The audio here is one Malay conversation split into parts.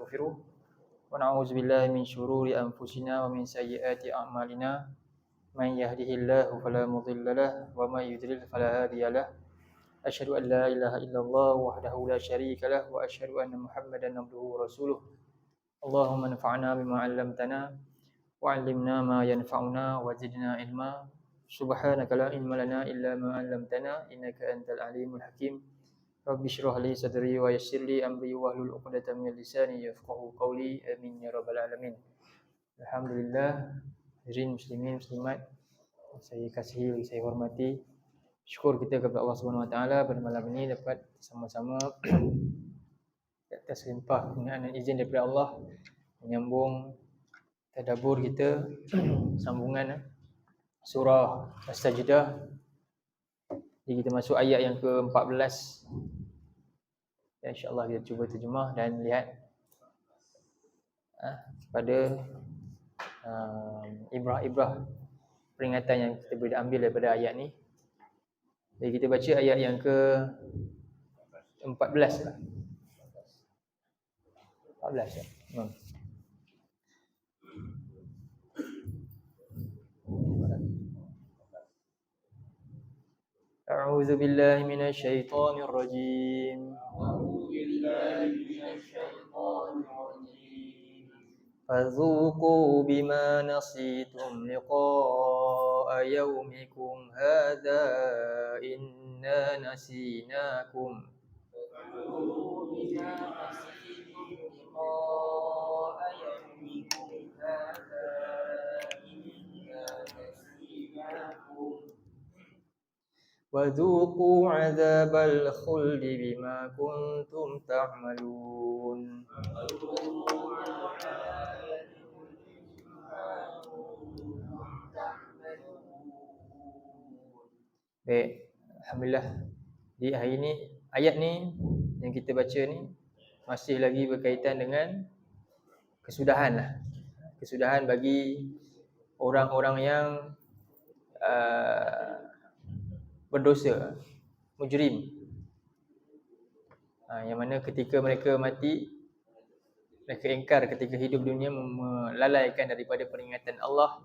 ونستغفره ونعوذ بالله من شرور أنفسنا ومن سيئات أعمالنا من يهده الله فلا مضل له ومن يضلل فلا هادي له أشهد أن لا إله إلا الله وحده لا شريك له وأشهد أن محمدا عبده ورسوله اللهم انفعنا بما علمتنا وعلمنا ما ينفعنا وزدنا علما سبحانك لا علم لنا إلا ما علمتنا إنك أنت العليم الحكيم رب اشرح لي صدري ويسر لي أمري واحلل عقدة من لساني يفقهوا قولي آمين يا رب العالمين. Alhamdulillah, hadirin muslimin muslimat saya kasihi, saya hormati, syukur kita kepada Allah Subhanahu Wa Taala pada malam ini dapat sama-sama di atas limpah kurniaan dan izin daripada Allah menyambung tadabbur kita sambungan surah As-Sajdah. Jadi kita masuk ayat yang ke-14. Ya, insya-Allah kita cuba terjemah dan lihat pada ibrah-ibrah peringatan yang kita boleh ambil daripada ayat ni. Jadi kita baca ayat yang ke-14. 14 ya. أعوذ بالله من الشيطان الرجيم فذوقوا بما نسيتم لقاء يومكم هذا إنا نسيناكم وذوقوا عذاب الخلد بما كنتم تعملون. Baik, alhamdulillah. Di hari ini ayat ni yang kita baca ni masih lagi berkaitan dengan kesudahan lah. Kesudahan bagi orang-orang yang berdosa, mujrim. Yang mana ketika mereka mati, mereka ingkar ketika hidup dunia, melalaikan daripada peringatan Allah.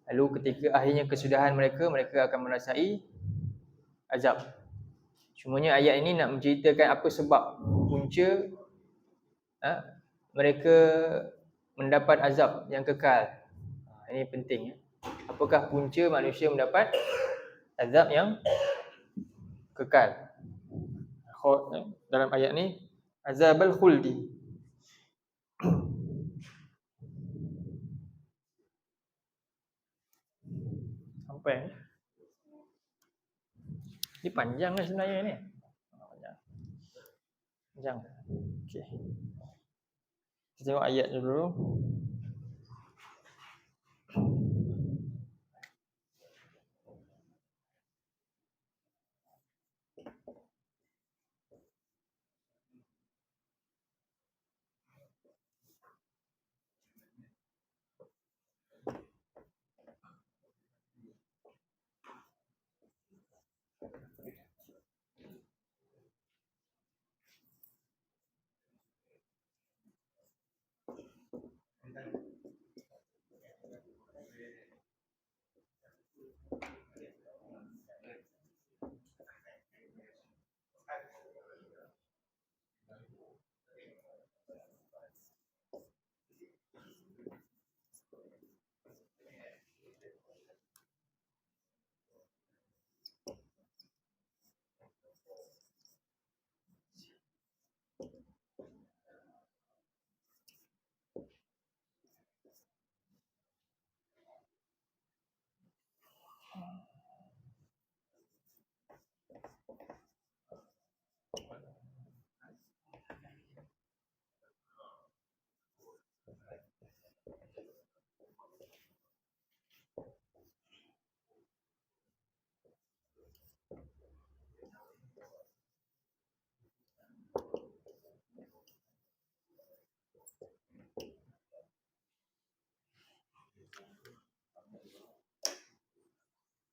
Lalu ketika akhirnya kesudahan mereka, mereka akan merasai azab. Cumanya ayat ini nak menceritakan apa sebab punca mereka mendapat azab yang kekal. Ini penting. Apakah punca manusia mendapat azab yang kekal? Dalam ayat ni azabul khuldi. Sampai ni panjang lah sebenarnya ni. Panjang. Okey. Kita tengok ayat dulu.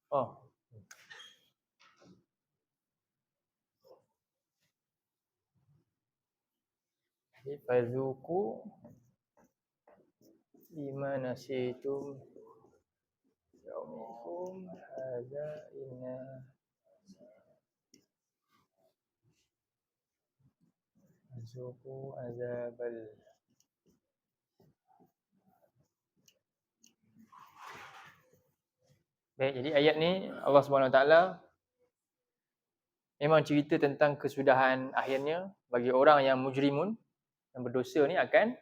Oh. Fadzuku bima nasitum yaumikum hadza inna fadzuku azabal. Baik, jadi ayat ni Allah Subhanahu Wa Taala memang cerita tentang kesudahan akhirnya bagi orang yang mujrimun, yang berdosa ni akan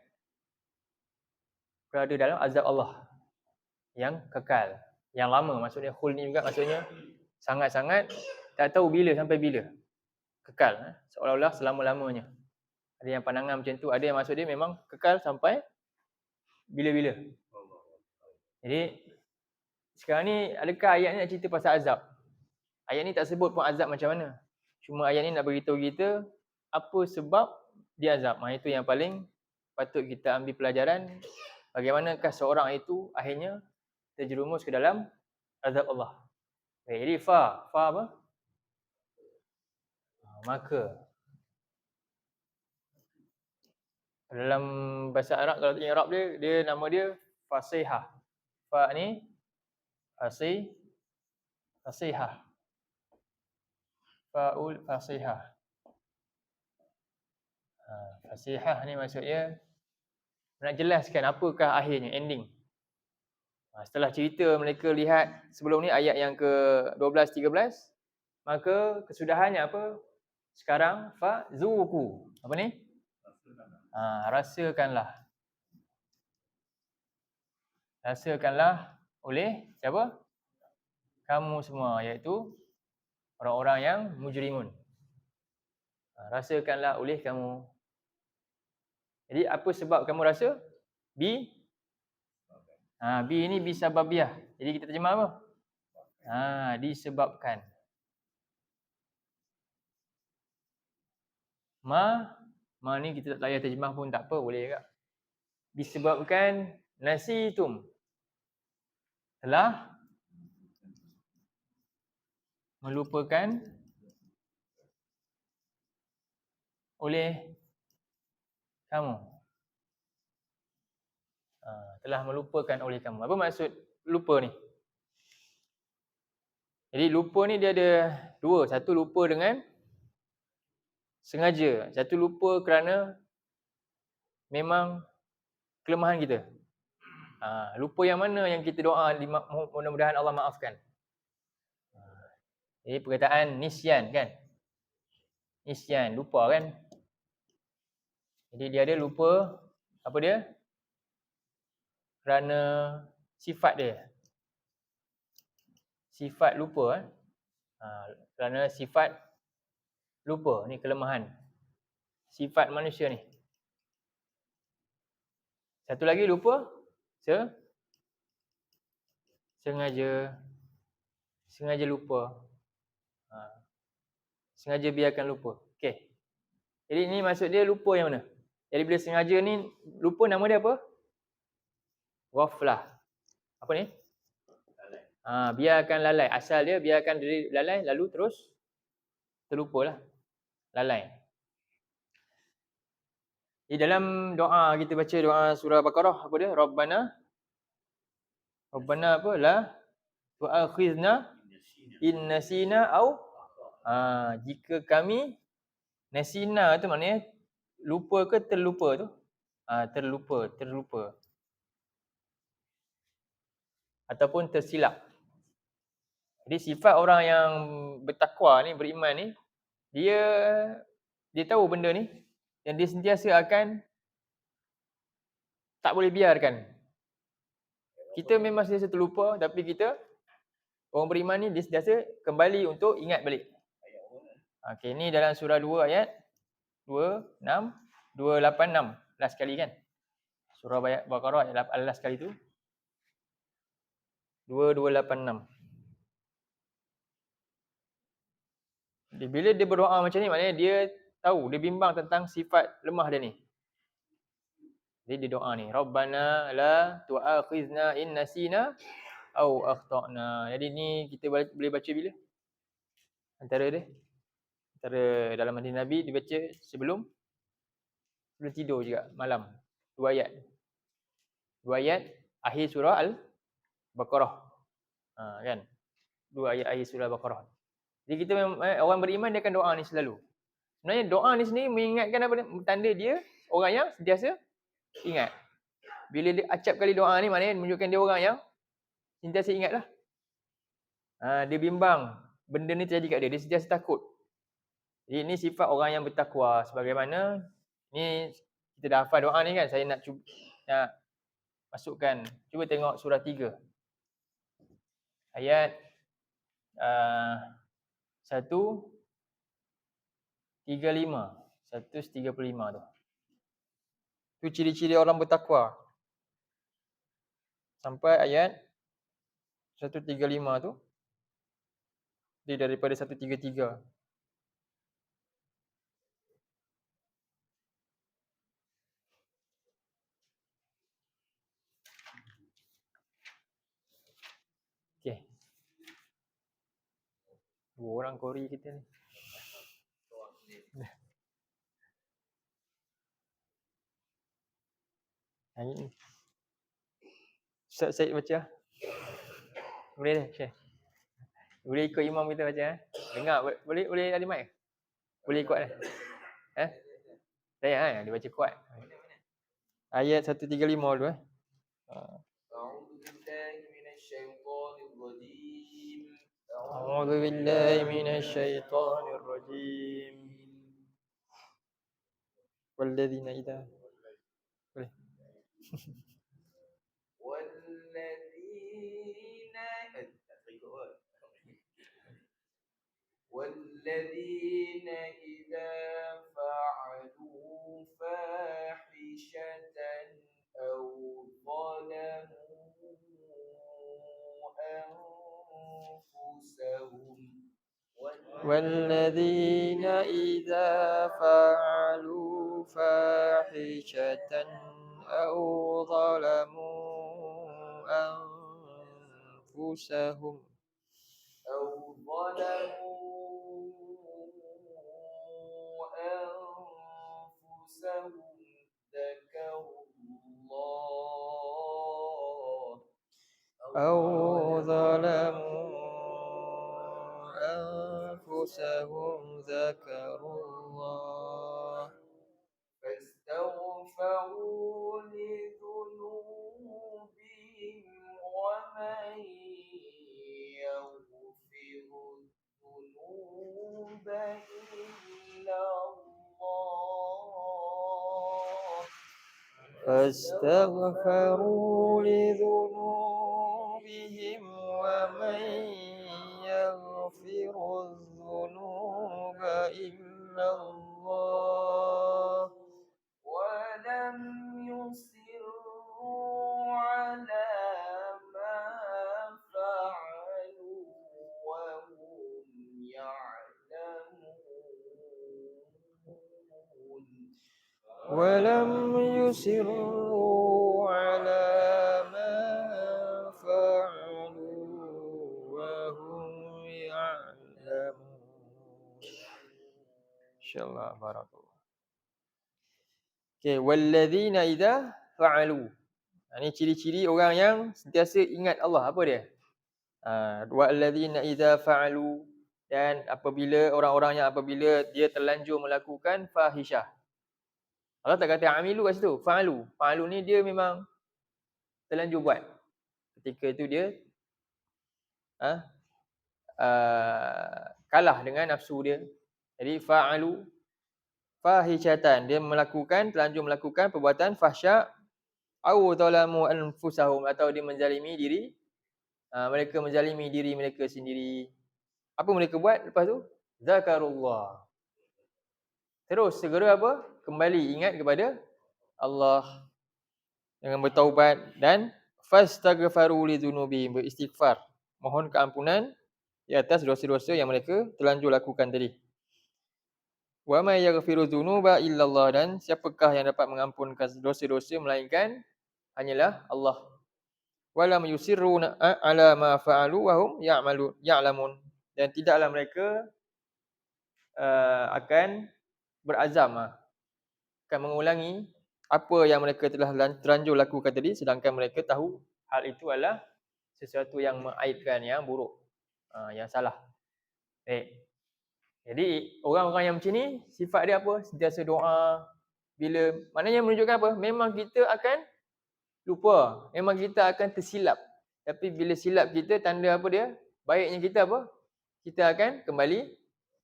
berada dalam azab Allah yang kekal, yang lama. Maksudnya khul ni juga maksudnya sangat-sangat tak tahu bila sampai bila. Kekal, seolah-olah selama-lamanya. Ada yang pandangan macam tu, ada yang maksud dia memang kekal sampai bila-bila. Jadi sekarang ni adakah ayat ni nak cerita pasal azab? Ayat ni tak sebut pun azab macam mana. Cuma ayat ni nak beritahu kita apa sebab dia azab. Itu yang paling patut kita ambil pelajaran. Bagaimanakah seorang itu akhirnya terjerumus ke dalam azab Allah. Jadi fa apa? Maka. Dalam bahasa Arab, kalau tengok Arab dia nama dia fasihah. Fa ni fasihah. Faul fasihah. Fasihah ni maksudnya nak jelaskan apakah akhirnya, ending. Setelah cerita mereka lihat sebelum ni ayat yang ke-12 13, maka kesudahannya apa? Sekarang fazuku. Apa ni? Rasakanlah. Rasakanlah oleh siapa? Kamu semua, iaitu orang-orang yang mujrimun. Rasakanlah oleh kamu. Jadi apa sebab kamu rasa? Bi ni bisababiyah. Jadi kita terjemah apa? Disebabkan. Ma ni kita tak payah terjemah pun tak apa, boleh juga. Disebabkan nasitum. Telah melupakan oleh kamu. Telah melupakan oleh kamu. Apa maksud lupa ni? Jadi lupa ni dia ada dua. Satu lupa dengan sengaja. Satu lupa kerana memang kelemahan kita. Lupa yang mana yang kita doa mudah-mudahan Allah maafkan. Jadi perkataan nisyan kan. Nisyan, lupa kan. Jadi dia ada lupa, apa dia? Kerana sifat dia. Sifat lupa. Kerana sifat lupa, ni kelemahan. Sifat manusia ni. Satu lagi lupa, sengaja lupa. Sengaja biarkan lupa. Okey. Jadi ni maksud dia lupa yang mana? Jadi bila sengaja ni lupa, nama dia apa? Ghaflah. Apa ni? Biarkan lalai. Asal dia biarkan diri lalai lalu terus terlupalah. Lalai. Di dalam doa kita baca doa surah Baqarah, apa dia? Rabbana apa? La tu'akhizna in nasina au jika kami nasina tu maknanya lupa ke terlupa tu? Terlupa. Ataupun tersilap. Jadi sifat orang yang bertakwa ni, beriman ni, dia tahu benda ni dan dia sentiasa akan tak boleh biarkan. Kita memang sentiasa terlupa, tapi kita orang beriman ni dia sentiasa kembali untuk ingat balik. Okey, ni dalam surah 2 ayat 286 last sekali kan. Surah Baqarah ayat last sekali tu 2286. Bila dia berdoa macam ni, maknanya dia tahu, dia bimbang tentang sifat lemah dia ni. Jadi dia doa ni, Rabbana la tu'akhizna in nasina au akhtana. Jadi ni kita boleh baca bila? Antara dalam hadis Nabi dibaca sebelum sebelum tidur juga malam. 2 ayat. 2 ayat akhir surah Al-Baqarah. Kan? 2 ayat akhir surah Al-Baqarah. Jadi kita orang beriman dia akan doa ni selalu. Sebenarnya doa ni sendiri mengingatkan apa dia? Tanda dia orang yang sentiasa ingat. Bila dia acap kali doa ni maknanya menunjukkan dia orang yang sentiasa ingatlah. Dia bimbang benda ni terjadi kat dia. Dia sentiasa takut. Jadi ini sifat orang yang bertakwa. Sebagaimana ni kita dah hafal doa ni kan. Saya nak masukkan. Cuba tengok surah 3. Ayat 135. 135 tu. Tu ciri-ciri orang bertakwa. Sampai ayat 135 tu. Dia daripada 133. Okey. 2 orang Kori kita ni. Hari ni. Ustaz Syed baca. Boleh dah share. Boleh ikut imam kita baca. Dengar boleh ada mic? Boleh ikut dah. Saya dia baca kuat. Ayat 135 tu A'udzu billahi minasyaitonir rajim. Walladzina idza boleh. والذين إذا فعلوا فاحشة أو ظلموا أنفسهم والذين إذا فعلوا فاحشة أو ظلموا أنفسهم ذكروا الله فاستغفروا لذنوبهم ومن يغفر الذنوب إلا الله فاستغفروا لذنوبهم ومن يغفر الذنوب إلا الله ولم يصروا على ما فعلوا وهم يعلمون ولم يصروا على ما فعلوا وهم يعلمون. InsyaAllah barakallah. Okay, walladzina idza fa'alu. Ini ciri-ciri orang yang sentiasa ingat Allah. Apa dia? Walladzina idza fa'alu, dan apabila orang-orang yang apabila dia terlanjur melakukan fahisyah. Allah tak kata amilu kat situ, fa'alu. Fa'alu ni dia memang terlanjur buat. Ketika itu dia kalah dengan nafsu dia. Jadi fa'alu fahisyatan, dia terlanjur melakukan perbuatan fahsya, au zalamu anfusahum, atau dia menzalimi diri mereka menzalimi diri mereka sendiri. Apa mereka buat lepas tu? Zakarullah. Terus segera apa? Kembali ingat kepada Allah dengan bertaubat dan fastaghfaru lidzunubihim, beristighfar, mohon keampunan di atas dosa-dosa yang mereka terlanjur lakukan tadi. Wa may yaghfiru dzunuba illallah, dan siapakah yang dapat mengampunkan dosa-dosa melainkan hanyalah Allah. Walam yusirru ala ma fa'alu wa hum ya'lamun, dan tidaklah mereka akan berazam akan mengulangi apa yang mereka telah terlanjur lakukan tadi, sedangkan mereka tahu hal itu adalah sesuatu yang mengaibkan, yang buruk, yang salah. Baik. Jadi orang-orang yang macam ni sifat dia apa? Sentiasa doa. Bila maknanya menunjukkan apa? Memang kita akan lupa. Memang kita akan tersilap. Tapi bila silap kita, tanda apa dia? Baiknya kita apa? Kita akan kembali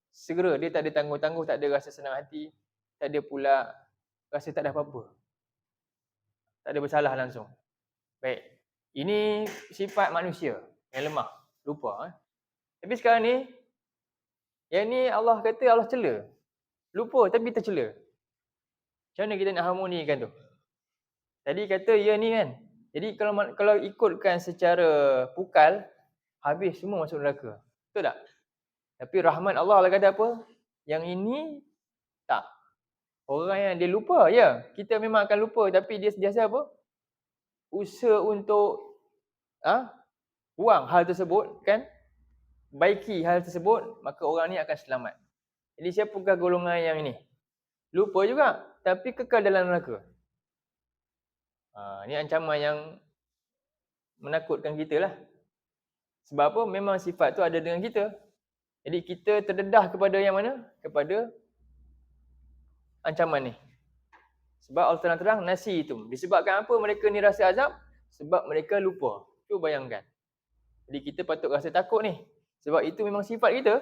segera. Dia tak ada tangguh-tangguh, tak ada rasa senang hati. Tak ada pula rasa tak ada apa-apa. Tak ada bersalah langsung. Baik. Ini sifat manusia yang lemah. Lupa. Tapi sekarang ni, yang ni Allah kata Allah cela. Lupa tapi tercela. Macam mana kita nak harmonikan tu? Tadi kata ya ni kan. Jadi kalau ikutkan secara pukal, habis semua masuk neraka. Betul tak? Tapi rahmat Allah lah kata apa? Yang ini tak. Orang yang dia lupa, ya. Kita memang akan lupa tapi dia sentiasa apa? Usaha untuk buang hal tersebut kan? Baiki hal tersebut, maka orang ni akan selamat. Jadi siapakah golongan yang ini? Lupa juga tapi kekal dalam neraka. Ni ancaman yang menakutkan kita lah. Sebab apa? Memang sifat tu ada dengan kita. Jadi kita terdedah kepada yang mana? Kepada ancaman ni. Sebab Allah terang-terang nasi itu. Disebabkan apa mereka ni rasa azab? Sebab mereka lupa. Cuba bayangkan. Jadi kita patut rasa takut ni. Sebab itu memang sifat kita.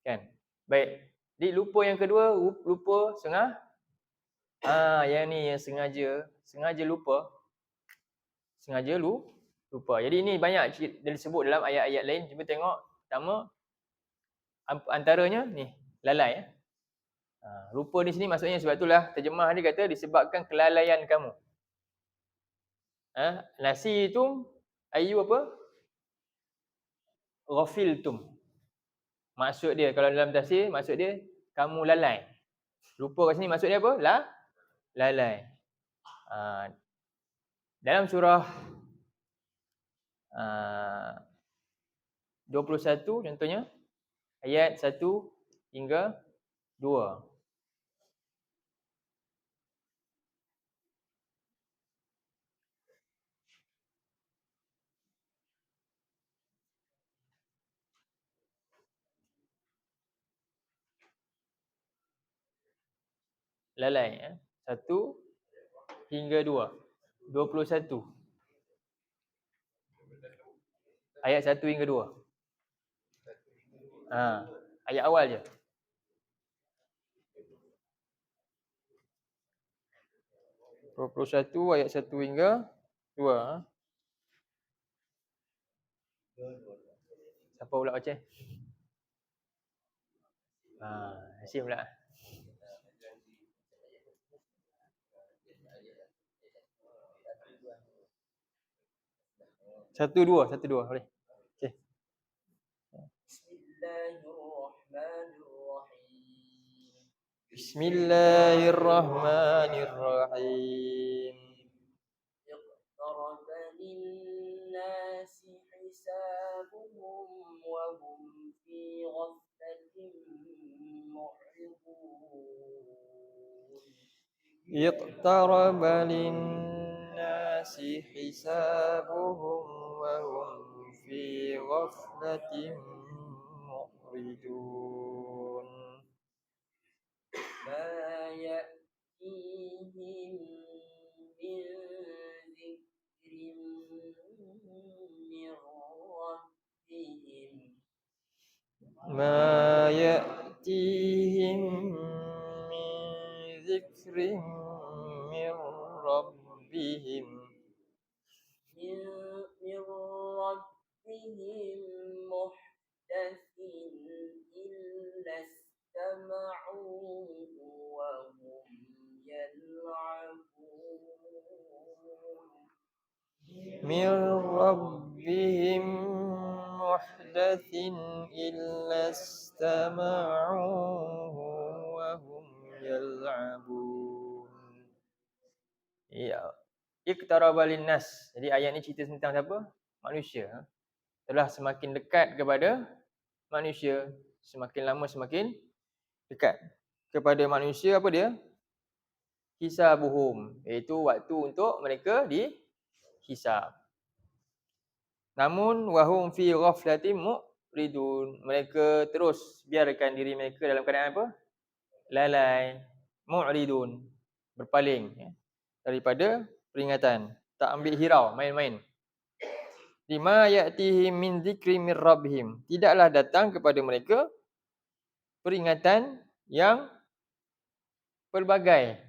Kan? Baik. Jadi lupa yang kedua, lupa sengah. Yang ni yang sengaja lupa. Sengaja lupa. Jadi ini banyak disebut dalam ayat-ayat lain. Cuba tengok. Pertama, antaranya ni, lalai. Lupa di sini maksudnya sebab itulah terjemah dia kata disebabkan kelalaian kamu. Nasi itu ayu apa? Ghafiltum. Maksud dia kalau dalam tafsir maksud dia kamu lalai. Lupa kat sini maksud dia apa? Lalai. Dalam surah 21 contohnya ayat 1 hingga 2. Lalai 1 hingga 2. 21. Ayat 1 hingga 2. Ayat awal je. (21) ayat 1 hingga 2. Siapa pula baca? Hasim pula. Satu dua boleh. Okey. Bismillahirrahmanirrahim. اقترب للناس حسابهم وهم في غفلة معرضون اقترب للناس حسابهم وهم في غفلة معرضون ما يأتيهم من ذكر من ربهم ما يأتيهم من ذكر من ربهم محدث إلا استمعوه وهم يلعبون من ربهم محدث إلا استمعوه وهم يلعبون. Ya. Iqtaraba linnas. Jadi ayat ni cerita tentang siapa? Manusia. Telah semakin dekat kepada manusia. Semakin lama semakin dekat kepada manusia. Apa dia? hisabuhum, iaitu waktu untuk mereka dihisab. Namun wahum fi ghaflatin mu'ridun, mereka terus biarkan diri mereka dalam keadaan apa? Lalai, mu'ridun, berpaling ya, daripada peringatan, tak ambil hirau, main-main. Lima ya'tihim min dzikri mir rabbihim, tidaklah datang kepada mereka peringatan yang pelbagai.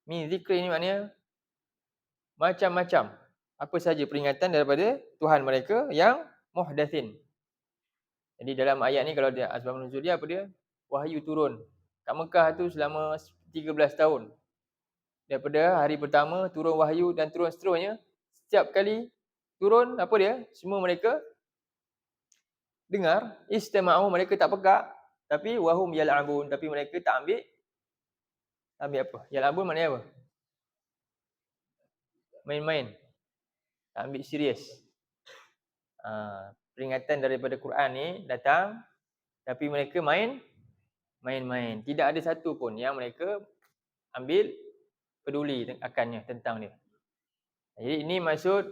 Min zikri ni maknanya macam-macam. Apa saja peringatan daripada Tuhan mereka yang muhdatsin. Jadi dalam ayat ni kalau dia asbab nuzul dia apa dia? Wahyu turun kat Mekah tu selama 13 tahun. Daripada hari pertama turun wahyu dan turun seterusnya. Setiap kali turun apa dia? Semua mereka dengar, istama'u, mereka tak pekak, tapi wahum yal'abun, tapi mereka tak ambil apa? Yal'abun maknanya apa? Main-main. Tak ambil serius. Peringatan daripada Quran ni datang, tapi mereka main-main. Tidak ada satu pun yang mereka ambil peduli akannya, tentang dia. Jadi ini maksud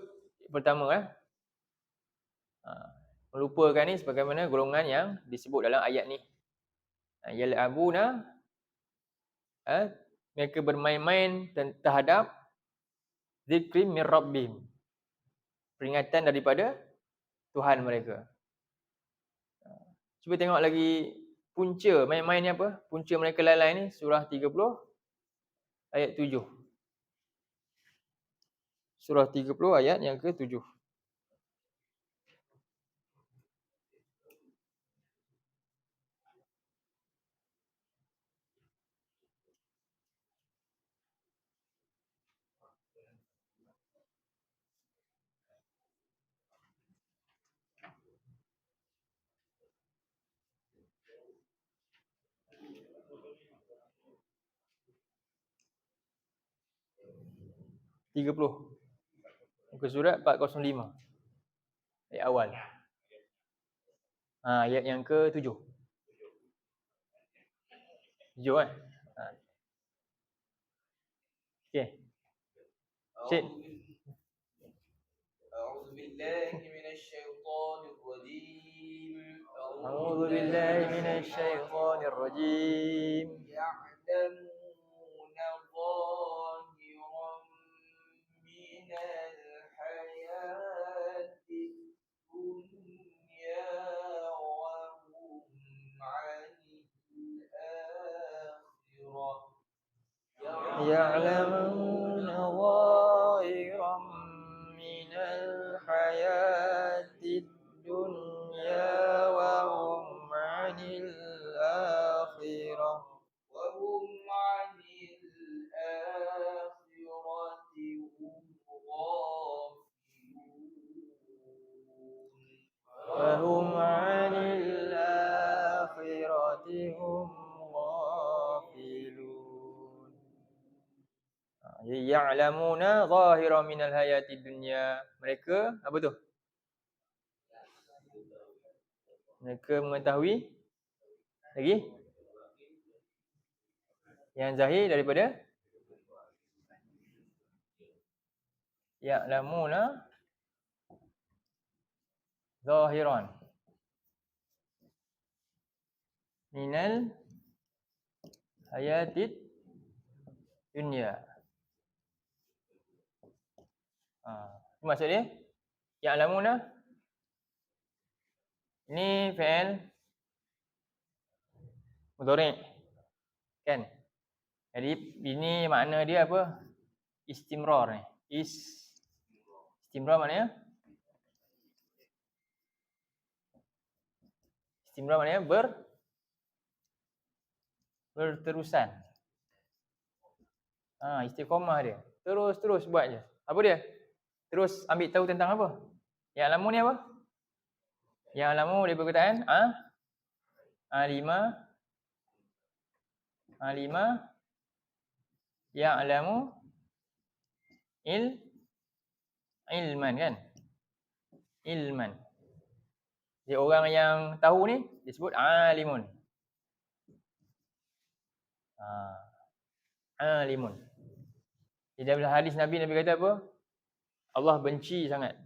pertama melupakan ni sebagaimana golongan yang disebut dalam ayat ni. Yal'abuna, mereka bermain-main terhadap zikri mir rabbihim, peringatan daripada Tuhan mereka. Cuba tengok lagi punca main-main ni apa? Punca mereka lalai ni surah 30 ayat 7. Surah 30 ayat yang ke-7. Muka surat 405. Ayat awal. Ayat yang ke-7. 7 kan? Okey. Cik. أعوذ بالله من الشيطان الرجيم أعوذ بالله من الشيطان الرجيم. يعلمون ظاهرا من الحياة الدنيا وهم عن الآخرة يعلمون ظاهرا من الحياة الدنيا وهم عن الآخرة وهم عن الآخرة هم غافلون وهم عن الآخرة هم غافلون. Ya'lamuna zahiran minal hayatid dunya. Mereka apa tu? Mereka mengetahui lagi yang zahir daripada ya'lamuna zahiran minal hayatid dunya. Maksud dia ya'lamuna ini fi'il mudhari' kan? Jadi ini makna dia apa? Istimrar ni. Istimrar maknanya? Istimrar maknanya berterusan. Istiqamah dia. Terus buat je. Apa dia? Terus ambil tahu tentang apa? Yang alamu ni apa? Yang alamu dia perkataan alima yang alamu ilman kan? Ilman. Jadi orang yang tahu ni disebut alimun. Alimun. Di dalam hadis Nabi kata apa? Allah benci sangat.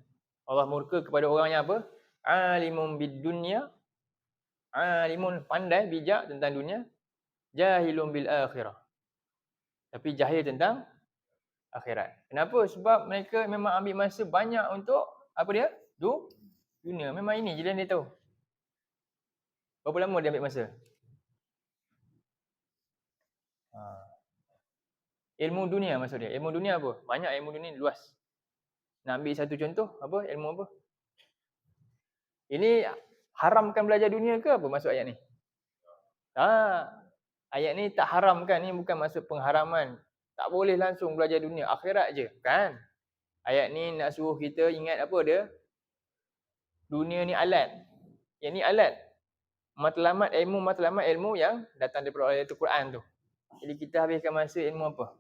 Allah murka kepada orang yang apa? Alimun bid dunya, alimun pandai bijak tentang dunia, jahilun bil akhirah. Tapi jahil tentang akhirat. Kenapa? Sebab mereka memang ambil masa banyak untuk apa dia? Dunia. Memang ini je dia tahu. Berapa lama dia ambil masa? Ilmu dunia maksud dia. Ilmu dunia apa? Banyak ilmu dunia luas. Nak ambil satu contoh, apa? Ilmu apa? Ini haramkan belajar dunia ke apa maksud ayat ni? Ayat ni tak haramkan, ni bukan maksud pengharaman. Tak boleh langsung belajar dunia, akhirat je, kan? Ayat ni nak suruh kita ingat apa dia? Dunia ni alat. Yang ni alat. Matlamat ilmu yang datang daripada ayat Al-Quran tu. Jadi kita habiskan masa ilmu apa?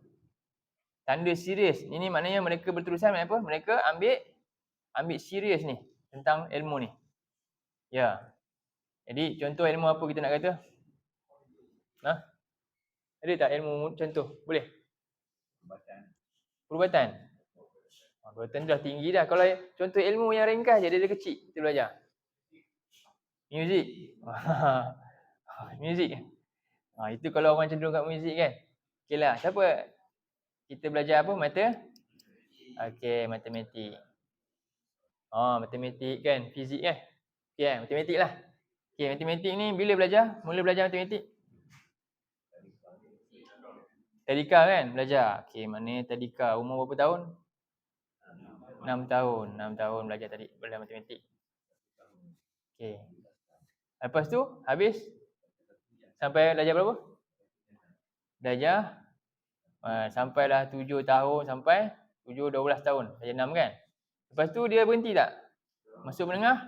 Tanda serius. Ini maknanya mereka berterusan apa? Mereka ambil serius ni tentang ilmu ni. Ya. Jadi contoh ilmu apa kita nak kata? Ada tak ilmu contoh? Boleh? Perubatan. Perubatan dah tinggi dah. Kalau contoh ilmu yang ringkas je, dia kecil, kita belajar. Muzik. Muzik. Itu kalau orang cenderung kat muzik kan. Okey lah. Siapa? Kita belajar apa? Okey, matematik. Matematik kan. Fizik kan. Okey, matematik lah. Okey, matematik ni bila belajar? Mula belajar matematik? Tadika kan belajar. Okey, mana tadika? Umur berapa tahun? 6 tahun. 6 tahun belajar matematik. Okey. Lepas tu habis sampai belajar berapa? Belajar sampailah 7 tahun sampai 7 12 tahun. Belajar 6 kan? Lepas tu dia berhenti tak? Masuk menengah?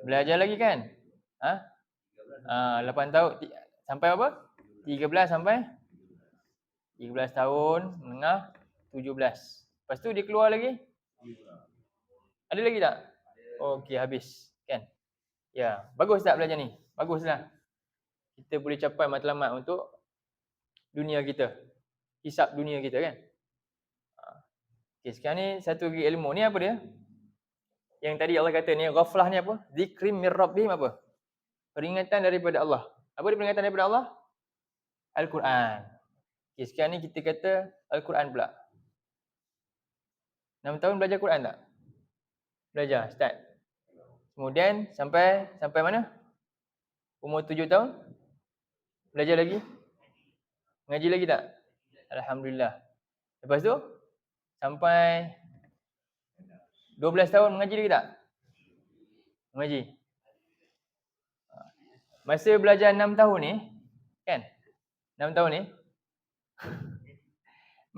Belajar lagi kan? 8 tahun sampai apa? 13 sampai 13 tahun, menengah 17. Lepas tu dia keluar lagi? Ada lagi tak? Okey, habis kan? Ya, bagus tak belajar ni? Baguslah. Kita boleh capai matlamat untuk dunia kita. Hisab dunia kita kan? Okey, sekarang ni satu lagi ilmu ni apa dia? Yang tadi Allah kata ni ghaflah ni apa? Zikrim mir rabbihim apa? Peringatan daripada Allah. Apa dia peringatan daripada Allah? Al-Quran. Okey, sekarang ni kita kata Al-Quran pula. 6 tahun belajar Quran tak? Belajar, start. Kemudian sampai mana? Umur 7 tahun? Belajar lagi? Ngaji lagi tak? Alhamdulillah. Lepas tu? Sampai 12 tahun mengaji lagi tak? Mengaji. Masa belajar 6 tahun ni, kan? 6 tahun ni,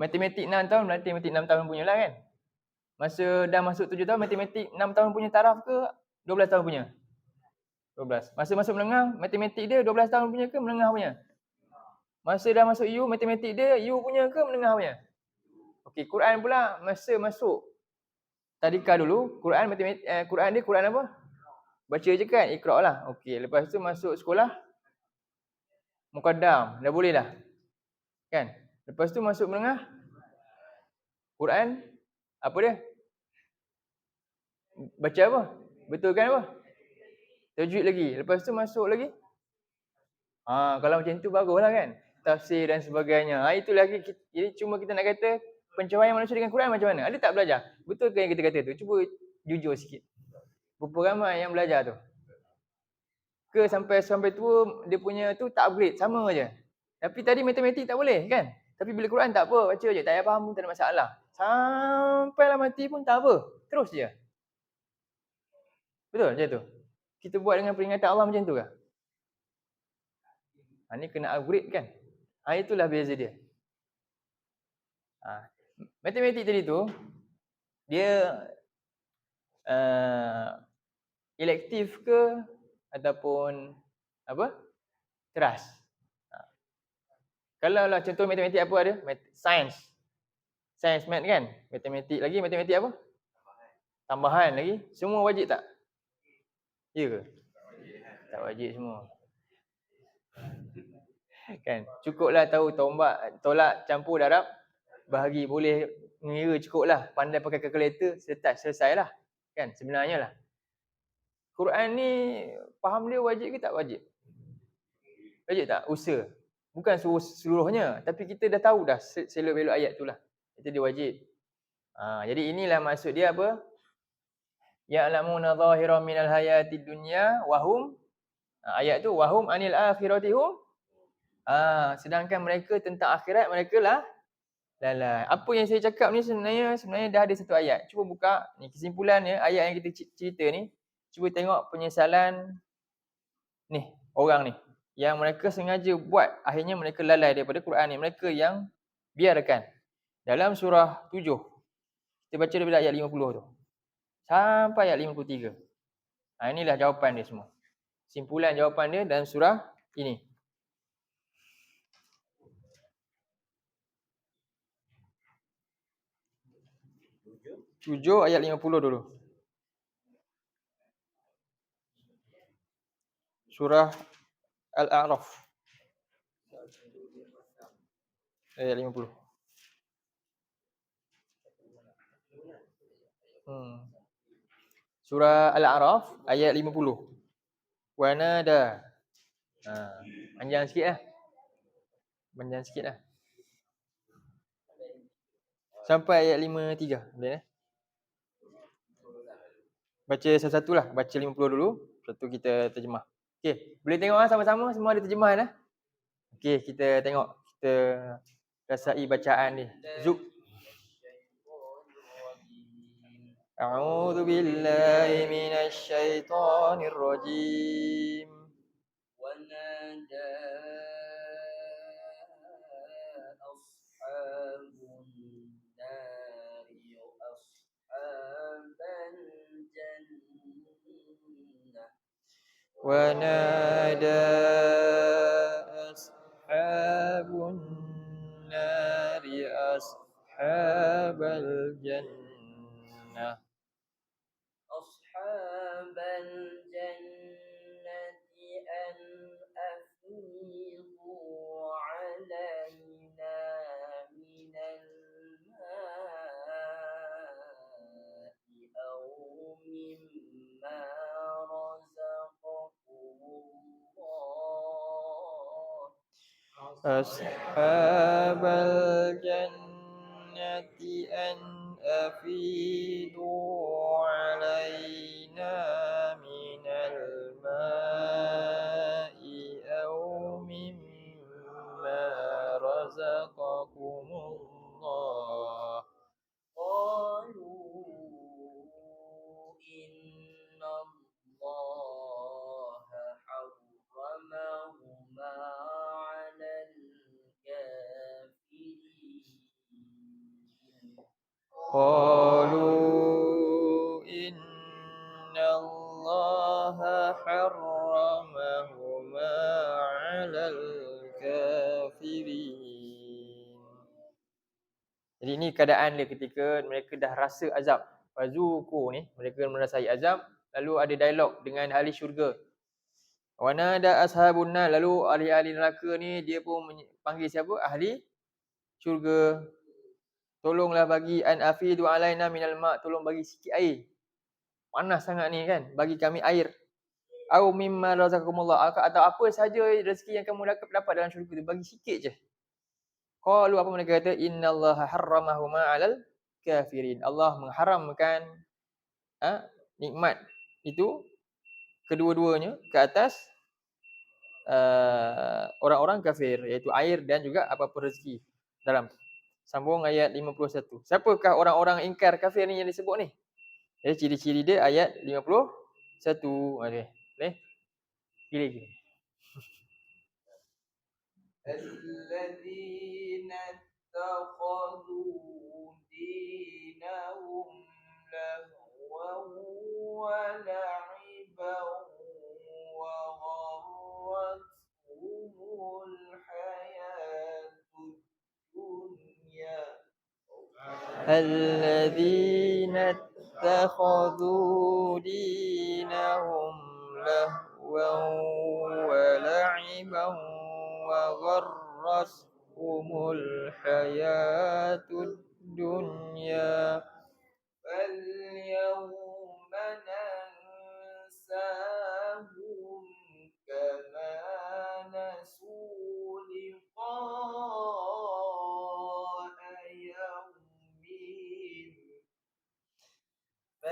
matematik 6 tahun berarti matematik 6 tahun punya lah kan? Masa dah masuk 7 tahun, matematik 6 tahun punya taraf ke 12 tahun punya? 12. Masa masuk menengah, matematik dia 12 tahun punya ke menengah punya? Masa dah masuk U, matematik dia U punya ke menengah punya? Okey, Quran pula masa masuk tadika dulu, Quran matematik Quran dia Quran apa? Baca je kan, Iqra lah. Okey, lepas tu masuk sekolah Muqaddam, dah boleh dah. Kan? Lepas tu masuk menengah Quran apa dia? Baca apa? Betulkan apa? Tajwid lagi. Lepas tu masuk lagi. Kalau macam tu baguslah kan? Tafsir dan sebagainya. Itu lagi jadi cuma kita nak kata pencapaian manusia dengan Quran macam mana? Ada tak belajar? Betul ke yang kita kata tu? Cuba jujur sikit. Berapa ramai yang belajar tu? Ke sampai tua dia punya tu tak upgrade, sama aja. Tapi tadi matematik tak boleh kan? Tapi bila Quran tak apa, baca je. Tak payah faham pun tak ada masalah. Sampailah mati pun tak apa. Terus je. Betul macam tu? Kita buat dengan peringatan Allah macam tu ke? Ni kena upgrade kan? Itulah beza dia. Matematik tadi tu, dia elektif ke ataupun apa? Keras. Kalau lah contoh matematik apa ada? Sains. Sains mat kan? Matematik lagi, matematik apa? Tambahan lagi. Semua wajib tak? Ya ke? Tak wajib semua. Kan? Cukuplah tahu tolak campur darab bahagi boleh mengira cukup lah. Pandai pakai kalkulator, selesai lah. Kan sebenarnya lah. Quran ni faham dia wajib ke tak wajib? Wajib tak? Usaha. Bukan seluruhnya, tapi kita dah tahu dah selok-belok ayat tu lah. Itu dia wajib. Jadi inilah maksud dia apa? Ya'lamuna zahiran minal hayatid dunya wahum ayat tu wahum anil akhirati hum. Sedangkan mereka tentang akhirat mereka lah lalai. Apa yang saya cakap ni sebenarnya dah ada satu ayat. Cuba buka ni kesimpulannya ayat yang kita cerita ni. Cuba tengok penyesalan ni orang ni yang mereka sengaja buat, akhirnya mereka lalai daripada Quran ni. Mereka yang biarkan. Dalam surah 7 kita baca daripada ayat 50 tu sampai ayat 53. Inilah jawapan dia semua. Simpulan jawapan dia dalam surah ini. Tujuh ayat 50 dulu. Surah Al-A'raf. Ayat 50. Surah Al-A'raf ayat 50. Wa nada. Panjang sikit lah. Panjang sikit lah. Sampai ayat 53. Boleh baca satu-satu lah. Baca 50 dulu. Lepas tu kita terjemah. Okey. Boleh tengok lah sama-sama. Semua ada terjemahan lah. Okey, kita tengok. Kita rasai bacaan ni. Zuk. A'udzu billahi minasy syaithanir rajim. ونادى أصحاب النار أصحاب الجنة ونادى أصحاب النار أصحاب الجنة أصحاب الجنة أن أفيضوا علينا من الماء أو مما رزقكم الله أصحاب الجنة أن أفيضوا علينا من الماء أو مما رزقكم الله قالوا إن الله حرمهما على الكافرين قالوا إن الله حرمهما على الكافرين. Jadi ini keadaan dia ketika mereka dah rasa azab. Fazuku ni, mereka merasai azab. Lalu ada dialog dengan ahli syurga. Wa nada ashabun nar, lalu ahli-ahli neraka ni dia pun panggil siapa? Ahli syurga. Tolonglah bagi an afidu alaina minal ma', tolong bagi sikit air. Panas sangat ni kan, bagi kami air. Au mimma razaqakumullah, atau apa saja rezeki yang kamu dapat dalam syurga tu, bagi sikit je. Qalu, apa mereka kata? Innallaha harramahuma 'alal kafirin. Allah mengharamkan nikmat itu kedua-duanya ke atas orang-orang kafir, iaitu air dan juga apa-apa rezeki dalam. Sambung ayat 51. Siapakah orang-orang ingkar kafir ni yang disebut ni? Jadi ciri-ciri dia ayat 51. Okey. Boleh? Pilih. الذين اتخذوا دينهم لهوا ولعبا وغرتهم الحياة الدنيا الذين اتخذوا دينهم لهوا ولعبا وغرتهم الحياة الدنيا فاليوم ننساهم كما نسوا لقاء يومهم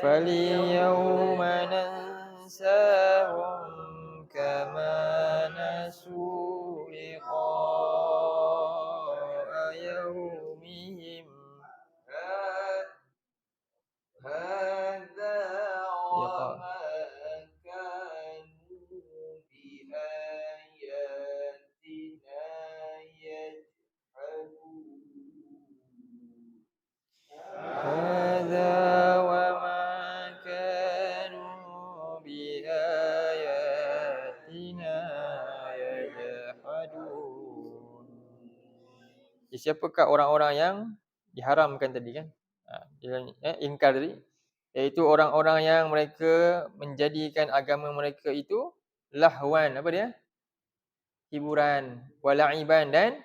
فاليوم ننساهم كما نسوا لقاء يومهم هذا لقاء وما كانوا بآياتنا يجحدون هذا وما كانوا بآياتنا يجحدون. Siapakah orang-orang yang diharamkan tadi kan? Ingkar tadi, iaitu orang-orang yang mereka menjadikan agama mereka itu lahwan, apa dia? Hiburan, wala'iban dan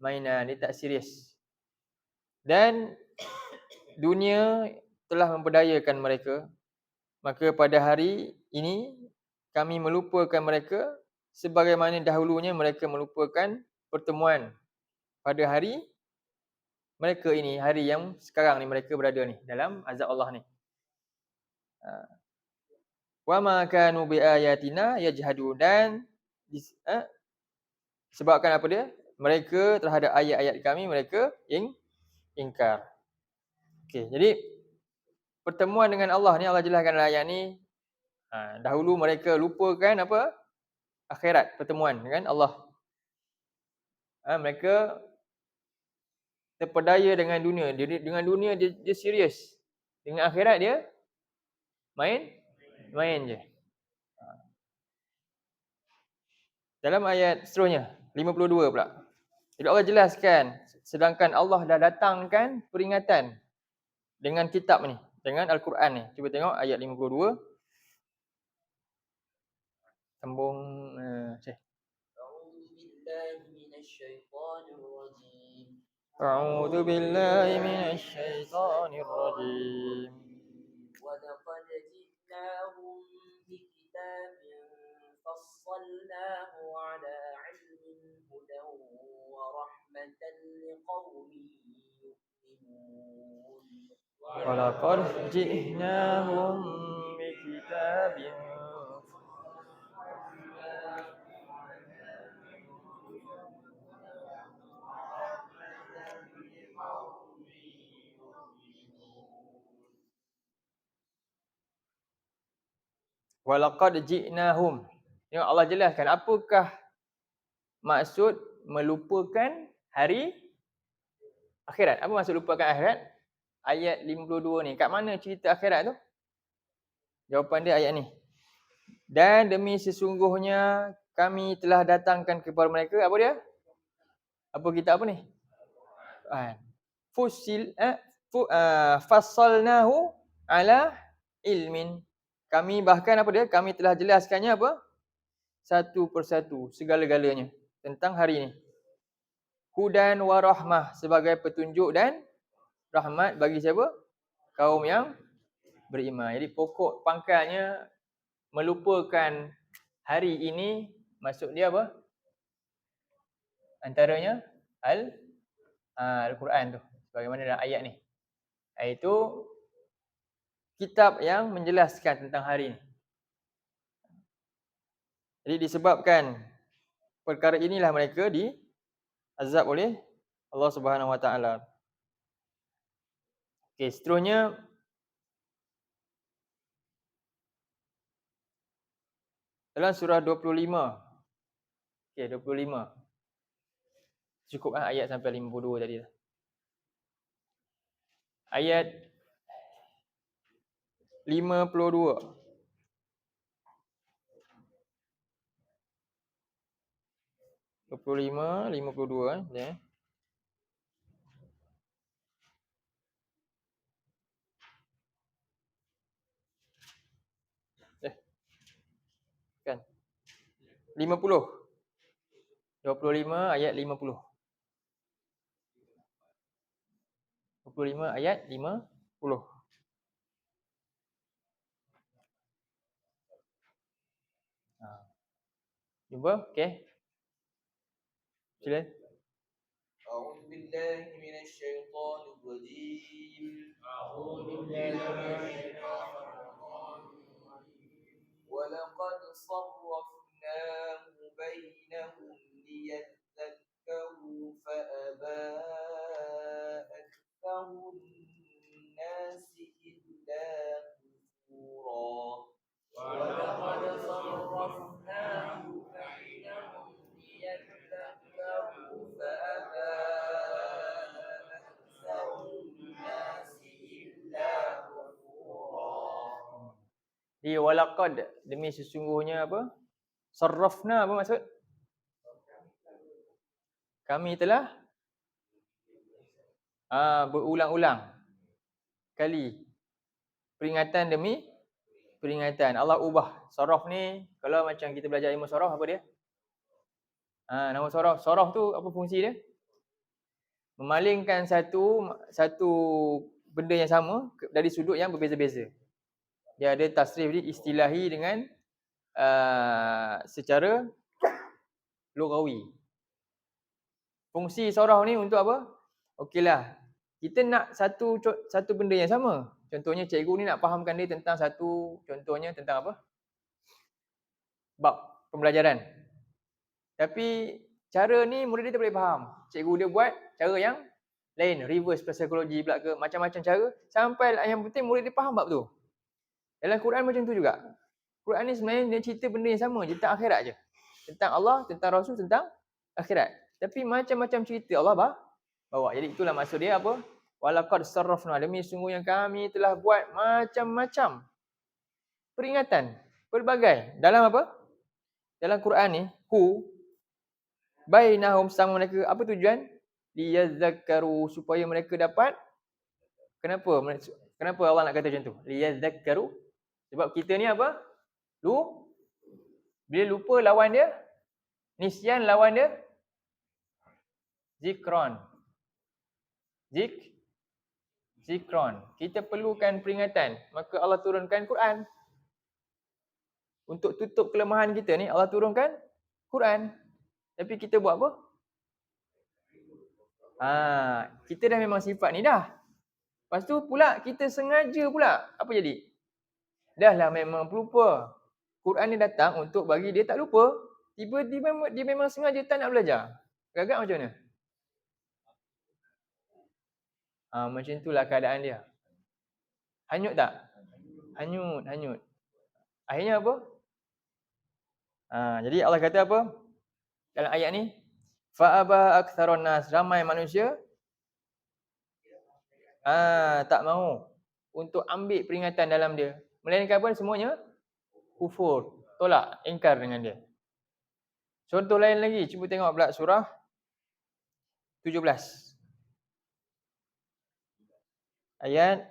mainan, dia tak serius. Dan dunia telah memperdayakan mereka, maka pada hari ini kami melupakan mereka sebagaimana dahulunya mereka melupakan pertemuan pada hari mereka ini, hari yang sekarang ni mereka berada ni dalam azab Allah ni. Wa ma kanu bi ayatina yajhadun, dan sebabkan apa dia? Mereka terhadap ayat-ayat kami mereka ingkar. Okey, jadi pertemuan dengan Allah ni Allah jelaskan dalam ayat ni. Dahulu mereka lupakan apa? Akhirat, pertemuan dengan Allah. Mereka terpedaya dengan dunia. Dengan dunia dia serius. Dengan akhirat dia main je. Dalam ayat seterusnya 52 pula. Jadi Allah jelaskan, sedangkan Allah dah datangkan peringatan dengan kitab ni, dengan Al-Quran ni. Cuba tengok ayat 52. Sambung Syekh. أعوذ بالله من الشيطان الرجيم. ولقد جئناهم بكتاب فصلناه على علم هدى ورحمة لقوم يؤمنون ولقد جئناهم بكتاب Walaqad ji'nahum. Tengok Allah jelaskan apakah maksud melupakan hari akhirat. Apa maksud lupakan akhirat? Ayat 52 ni. Kat mana cerita akhirat tu? Jawapan dia ayat ni. Dan demi sesungguhnya kami telah datangkan kepada mereka apa dia? Apa kitab apa ni? Fassalnahu ala ilmin. Kami bahkan apa dia? Kami telah jelaskannya apa? Satu persatu, segala-galanya tentang hari ini. Hudan wa rahmah, sebagai petunjuk dan rahmat bagi siapa? Kaum yang beriman. Jadi pokok pangkalnya melupakan hari ini, maksud dia apa? Antaranya Al-Quran tu, sebagaimana dalam ayat ni. Iaitu kitab yang menjelaskan tentang hari ini. Jadi disebabkan perkara inilah mereka diazab oleh Allah Subhanahu Wa Taala. Okey, seterusnya dalam surah 25. Okey, 25. Cukup ayat sampai 52 tadi. Ayat 52. Dua puluh lima, 52 ya. Kan? 50. 25 ayat 50. 25 ayat 50. Jumpa? Okey. Sila. أعوذ بالله من الشيطان الرجيم ولقد صرفناه بينهم ليذكروا فأبى أكثر الناس إلا كفورا ولقد صرفناه بينهم ليذكروا فأبى أكثر الناس إلا كفورا. Di walaqad, demi sesungguhnya apa? Sarrafna apa maksud? Kami telah berulang-ulang kali peringatan demi peringatan. Allah ubah. Saraf ni kalau macam kita belajar ilmu saraf apa dia? Nama saraf. Saraf tu apa fungsi dia? Memalingkan satu benda yang sama dari sudut yang berbeza-beza. Dia ada tasrif dia istilahi dengan secara lugawi. Fungsi saraf ni untuk apa? Okeylah. Kita nak satu benda yang sama. Contohnya cikgu ni nak fahamkan dia tentang contohnya tentang apa? Bab pembelajaran. Tapi cara ni murid dia tak boleh faham. Cikgu dia buat cara yang lain, reverse psikologi pula ke, macam-macam cara sampai yang penting murid dia faham bab tu. Dalam Quran macam tu juga. Quran ni sebenarnya dia cerita benda yang sama je, tentang akhirat je. Tentang Allah, tentang Rasul, tentang akhirat. Tapi macam-macam cerita Allah bawa. Jadi itulah maksud dia apa? Walaqad sarrafna, demi sungguh yang kami telah buat macam-macam peringatan, pelbagai. Dalam apa? Dalam Quran ni, bainahum sama mereka. Apa tujuan? Liyadzakkaru, supaya mereka dapat. Kenapa Allah nak kata macam tu? Liyadzakkaru. Sebab kita ni apa? Bila lupa lawan dia, nisyan lawan dia, zikron. Zikron. Kita perlukan peringatan. Maka Allah turunkan Quran. Untuk tutup kelemahan kita ni, Allah turunkan Quran. Tapi kita buat apa? Kita dah memang sifat ni dah. Lepas tu pula kita sengaja pula. Apa jadi? Dah lah memang pelupa. Quran ni datang untuk bagi dia tak lupa. Tiba-tiba dia memang sengaja tak nak belajar. Agak macam mana? Macam itulah keadaan dia. Hanyut tak? Hanyut. Akhirnya apa? Jadi Allah kata apa? Dalam ayat ni, fa'aba aktsarun nas, ramai manusia tak mahu untuk ambil peringatan dalam dia. Melainkan apa? Semuanya kufur, tolak, ingkar dengan dia. Contoh lain lagi, cuba tengok pula surah 17. Ayat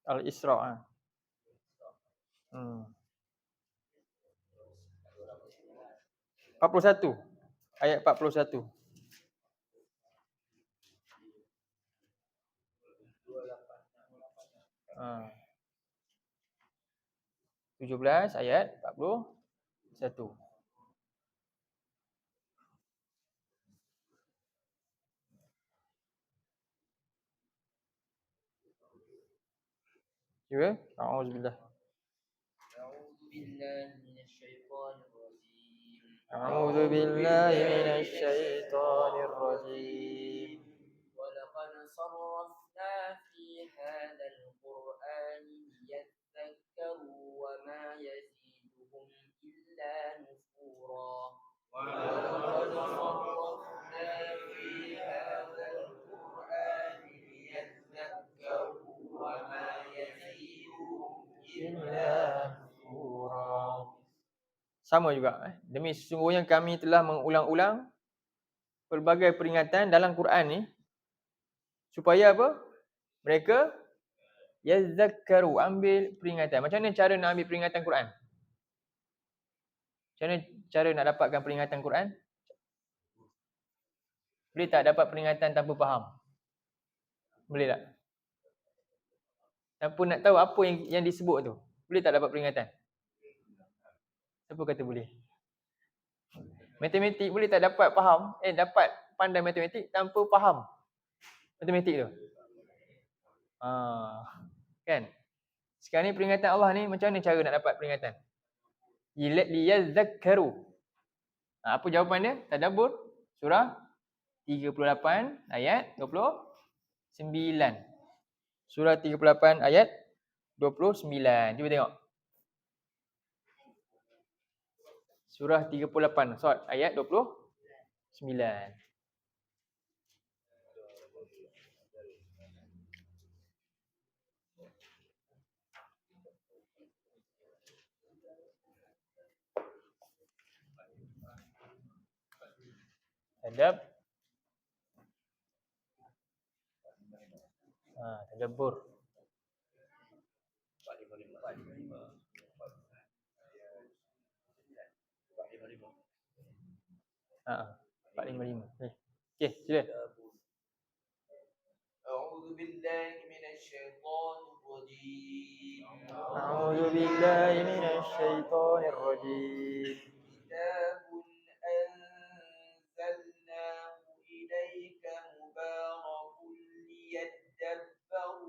Al-Isra. Hmm. 41. Ayat 41. Ha. 17 ayat 41. Cuba. Auzubillah. أعوذ بالله من الشيطان الرجيم. ولقد صرفنا في هذا القرآن ليذكروا وما يزيدهم إلا نفورا. ولقد صرفنا في هذا القرآن ليذكروا وما يزيدهم إلا نفورا. Sama juga. Demi sesungguhnya kami telah mengulang-ulang pelbagai peringatan dalam Quran ni Supaya apa? Mereka yazakkaru, ambil peringatan. Macam mana cara nak ambil peringatan Quran? Macam mana cara nak dapatkan peringatan Quran? Boleh tak dapat peringatan tanpa faham? Boleh tak? Tanpa nak tahu apa yang disebut tu. Boleh tak dapat peringatan? Siapa kata boleh? Matematik boleh tak dapat faham? Dapat pandai matematik tanpa faham matematik tu. Kan? Sekarang ni peringatan Allah ni macam mana cara nak dapat peringatan? Liyadzakkaru. Apa jawapan dia? Tadabbur surah 38 ayat 29. Surah 38 ayat 29. Cuba tengok. Surah 38 ayat 29. Tadabbur. Ha, 455. Okey, sila. أعوذ بالله من الشيطان الرجيم أعوذ بالله من الشيطان الرجيم. كتاب أنزلناه إليك مبارك ليدبروا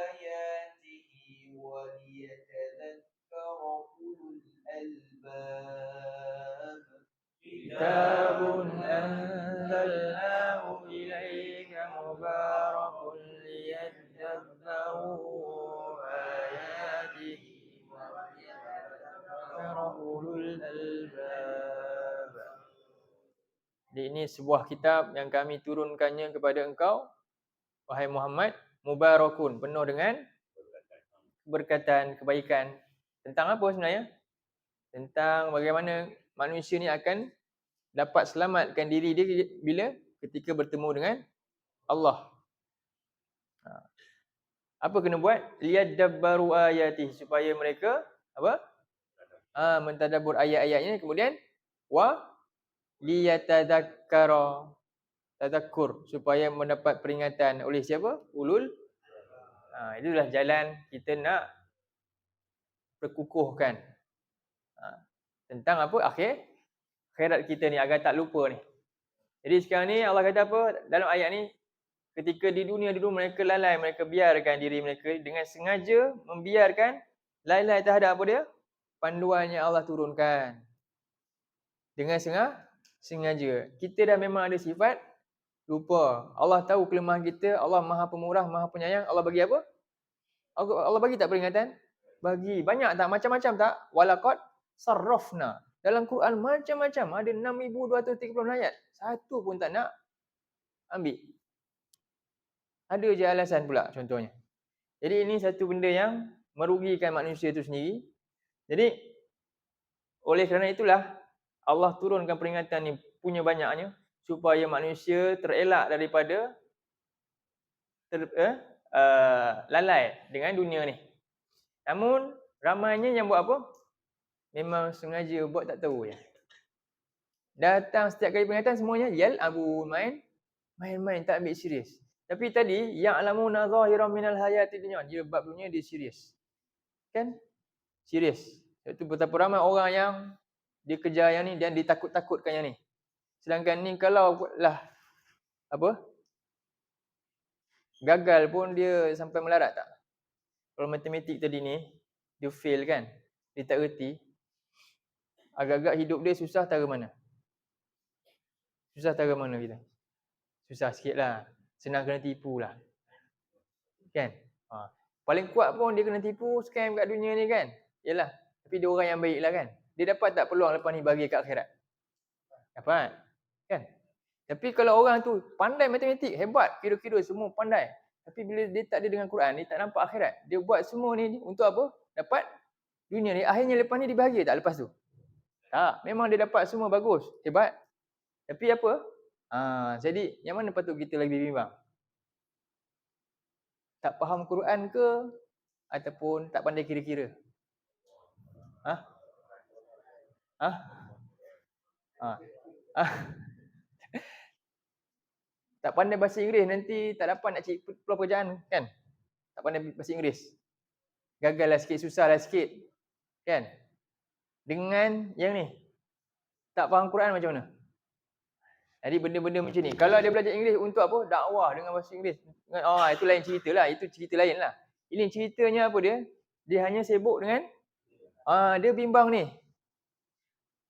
آياته وليتذكر أولو الألباب كتاب أنزلناه إليك مبارك ليدبروا آياته وليتذكر أولو الألباب. Ini sebuah kitab yang kami turunkannya kepada engkau, wahai Muhammad, mubarakun, penuh dengan keberkatan, kebaikan. Tentang apa sebenarnya? Tentang bagaimana manusia ni akan dapat selamatkan diri dia bila ketika bertemu dengan Allah. Apa kena buat? Liyadabbaru ayati, supaya mereka apa? Mentadabbur ayat-ayatnya, kemudian liyatadzakkara, tadakkur, supaya mendapat peringatan oleh siapa? Ulul. Itulah jalan kita nak perkukuhkan tentang apa? Akhirat kita ni, agar tak lupa ni. Jadi sekarang ni Allah kata apa dalam ayat ni? Ketika di dunia dulu mereka lalai, mereka biarkan diri mereka dengan sengaja membiarkan lalai terhadap apa dia? Panduan yang Allah turunkan. Dengan sengaja. Kita dah memang ada sifat lupa. Allah tahu kelemahan kita, Allah Maha Pemurah, Maha Penyayang. Allah bagi apa? Allah bagi tak peringatan? Bagi. Banyak tak? Macam-macam tak? Walaqad sarrafna. Dalam Quran macam-macam. Ada 6,236 ayat. Satu pun tak nak ambil. Ada je alasan pula contohnya. Jadi ini satu benda yang merugikan manusia itu sendiri. Jadi oleh kerana itulah Allah turunkan peringatan ni punya banyaknya supaya manusia terelak daripada lalai dengan dunia ni. Namun ramainya yang buat apa? Memang sengaja buat tak tahu je. Datang setiap kali peringatan semuanya abu main-main, tak ambil serius. Tapi tadi ya'lamuna zahiran minal hayati dunya, dia bab dunia dia serius. Kan? Serius. Itu betapa ramai orang yang dia kejar yang ni dan ditakut-takutkan yang ni. Sedangkan ni kalau lah apa? Gagal pun dia sampai melarat tak? Kalau matematik tadi ni dia fail kan? Dia tak reti. Agak-agak hidup dia susah tara mana? Susah tara mana kita? Susah sikit lah. Senang kena tipu lah. Kan? Paling kuat pun dia kena tipu, scam kat dunia ni kan? Yalah. Tapi dia orang yang baik lah kan? Dia dapat tak peluang lepas ni bagi kat akhirat? Dapat. Kan? Tapi kalau orang tu pandai matematik, hebat, kira-kira semua pandai. Tapi bila dia tak ada dengan Quran, dia tak nampak akhirat. Dia buat semua ni untuk apa? Dapat dunia ni. Akhirnya lepas ni dia bahagia tak lepas tu? Tak. Memang dia dapat semua bagus, hebat. Tapi apa? Jadi yang mana patut kita lebih bimbang? Tak faham Quran ke ataupun tak pandai kira-kira? Ah, ah, ah, ah. Tak pandai bahasa Inggeris nanti tak dapat nak cari peluang pekerjaan kan? Tak pandai bahasa Inggeris. Gagallah sikit, susahlah sikit. Kan? Dengan yang ni, tak faham Quran macam mana? Jadi benda-benda macam ni. Kalau dia belajar Inggeris untuk apa? Dakwah dengan bahasa Inggeris. Itu lain cerita lah. Itu cerita lain lah. Ini ceritanya apa dia? Dia hanya sibuk dengan dia bimbang ni.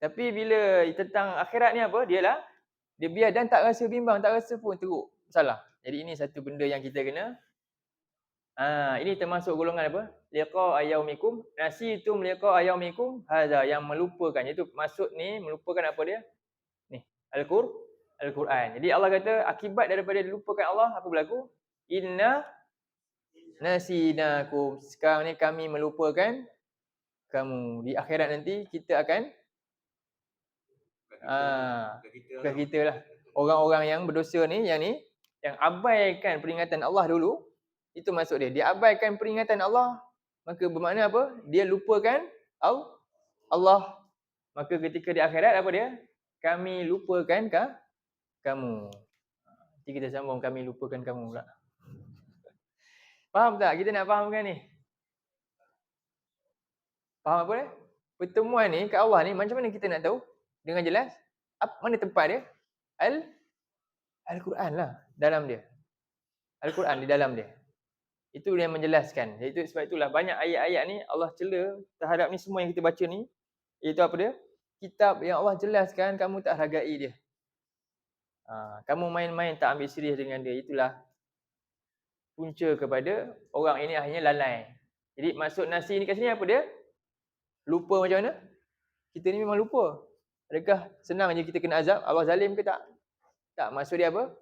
Tapi bila tentang akhirat ni apa? Dia biar dan tak rasa bimbang, tak rasa pun teruk. Salah. Jadi ini satu benda yang kita kena ini termasuk golongan apa? Liqa ayyaumikum, nasitum liqa ayyaumikum hadza, yang melupakan. Iaitu maksud ni melupakan apa dia? Ni, Al-Quran. Jadi Allah kata akibat daripada dilupakan Allah apa berlaku? Inna nasinakum. Sekarang ni kami melupakan kamu. Di akhirat nanti kita akan bukan kita lah. Orang-orang yang berdosa ni, yang abaikan peringatan Allah dulu, itu maksud dia. Dia abaikan peringatan Allah, maka bermakna apa? Dia lupakan Allah. Maka ketika di akhirat apa dia? Kami lupakan kamu. Nanti kita sambung kami lupakan kamu pula. Faham tak? Kita nak fahamkan ni. Faham apa dia? Pertemuan ni kat Allah ni macam mana kita nak tahu dengan jelas? Mana tempat dia? Al-Quran lah dalam dia. Al-Quran di dalam dia. Itu yang menjelaskan. Iaitu sebab itulah banyak ayat-ayat ni Allah cela terhadap ni semua yang kita baca ni. Iaitu apa dia? Kitab yang Allah jelaskan kamu tak hargai dia. Kamu main-main tak ambil serius dengan dia. Itulah punca kepada orang ini akhirnya lalai. Jadi maksud nasi ni kat sini apa dia? Lupa macam mana? Kita ni memang lupa. Adakah senang je kita kena azab? Allah zalim ke tak? Tak, maksud dia apa?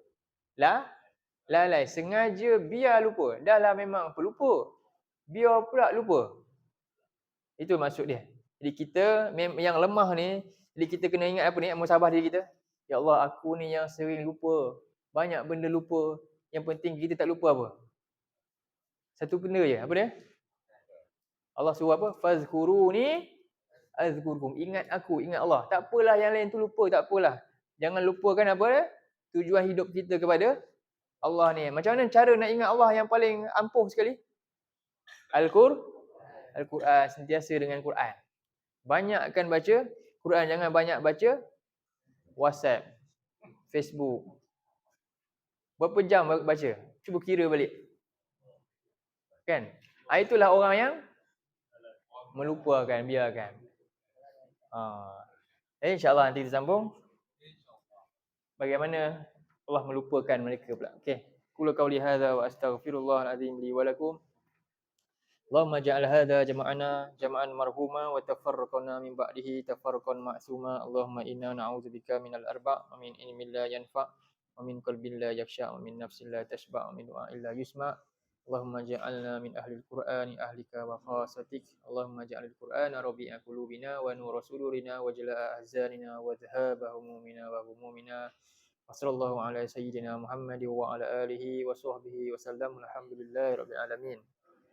Lalai. Sengaja biar lupa. Dah lah memang pelupa. Biar pula lupa. Itu maksud dia. Jadi kita yang lemah ni, jadi kita kena ingat apa ni? Musabah diri kita. Ya Allah, aku ni yang sering lupa. Banyak benda lupa. Yang penting kita tak lupa apa? Satu benda je. Apa dia? Allah suruh apa? Fazkuruni azkurkum. Ingat aku, ingat Allah. Tak apalah yang lain tu lupa, tak apalah. Jangan lupakan apa dia? Tujuan hidup kita kepada Allah ni. Macam mana cara nak ingat Allah yang paling ampuh sekali? Al-Quran, sentiasa dengan Quran. Banyakkan baca Quran, jangan banyak baca WhatsApp, Facebook. Berapa jam baca? Cuba kira balik. Kan? Itulah orang yang melupakan, biarkan. InsyaAllah nanti kita sambung bagaimana Allah melupakan mereka pula. Okey. Qul qauli hadza wa astaghfirullahal azim li wa lakum. Allahumma ja'al hadza jama'ana jama'an marhuma wa tafarraqna min ba'dihi tafarraqan ma'suma. Allahumma inna na'udzubika minal arba' wa min ilmin la yanfa' wa min qalbin la yakhsha' wa min nafsin la tashba' wa min du'a'in la yusma'. Allahumma ja'alna min ahlil qur'ani ahlika wa khasatik. Allahumma ja'alil qur'ana rabi'a qulubina wa nura sudurina wa jala'a ahzanina wa dhahaba humumina wa humumina. Wa sallallahu ala sayyidina Muhammad wa ala alihi wa sahbihi wa sallam. Alhamdulillahi rabbil alamin.